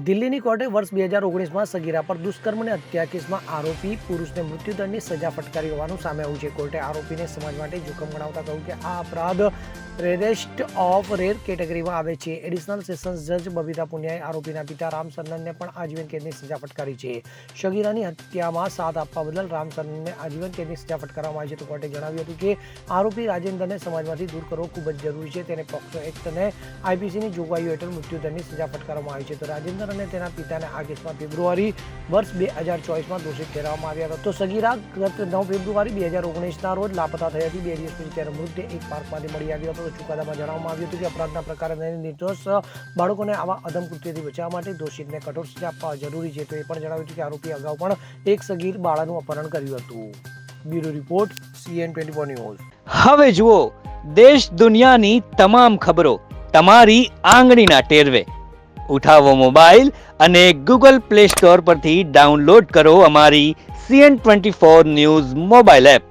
દિલ્હીની કોર્ટે વર્ષ 2019માં સગીરા પર દુષ્કર્મ અને હત્યા કેસમાં આરોપી પુરુષને મૃત્યુદંડની સજા ફટકારી હોવાનું સામે આવ્યું છે. કોર્ટે આરોપીને સમાજ માટે જોખમ ગણાવતા કહ્યું કે આ અપરાધ રેરેસ્ટ ઓફ રેર કેટેગરીમાં આવે છે. એડિશનલ સેશન્સ જજ બબીતા પુનિયાએ આરોપીના પિતા રામ સરનને પણ આજીવન કેદની સજા ફટકારી છે. સગીરાની હત્યામાં સાથ આપવા બદલ રામ સરનને આજીવન કેદની સજા ફટકારવામાં આવી છે. તો કોર્ટે જણાવ્યું હતું કે આરોપી રાજેન્દ્રને સમાજમાંથી દૂર કરવો ખૂબ જ જરૂરી છે. તેને પોક્સો એક્ટ અને આઈપીસીની જોગવાઈઓ હેઠળ મૃત્યુદંડની સજા ફટકારવામાં આવી છે. તો રાજેન્દ્ર અને તેના પિતાને આ કેસમાં ફેબ્રુઆરી વર્ષ 2024માં દોષિત ઠેરવવામાં આવ્યા હતા. તો સગીરા ગત 9 ફેબ્રુઆરી 2019ના રોજ લાપતા થઈ હતી. 2 દિવસ પછી તેનો મૃતદેહ એક પાર્કમાંથી મળી આવ્યો હતો. ચુકાદામાં જણાવવામાં આવ્યું હતું કે અપરાધના પ્રકારે નિર્દોષ બાળકોને આવા અધમ કૃત્યથી બચાવવા માટે દોષિતને કઠોર સજા આપવા જરૂરી છે. તો એ પણ જણાવ્યું હતું કે આરોપી અગાઉ પણ એક સગીર બાળાનું અપહરણ કર્યું હતું. Bureau report CN24 news. હવે જુઓ દેશ દુનિયાની તમામ ખબરો તમારી આંગળીના ટેરવે. ઉઠાવો મોબાઈલ અને Google Play Store પરથી ડાઉનલોડ કરો અમારી CN24 ન્યૂઝ મોબાઈલ એપ.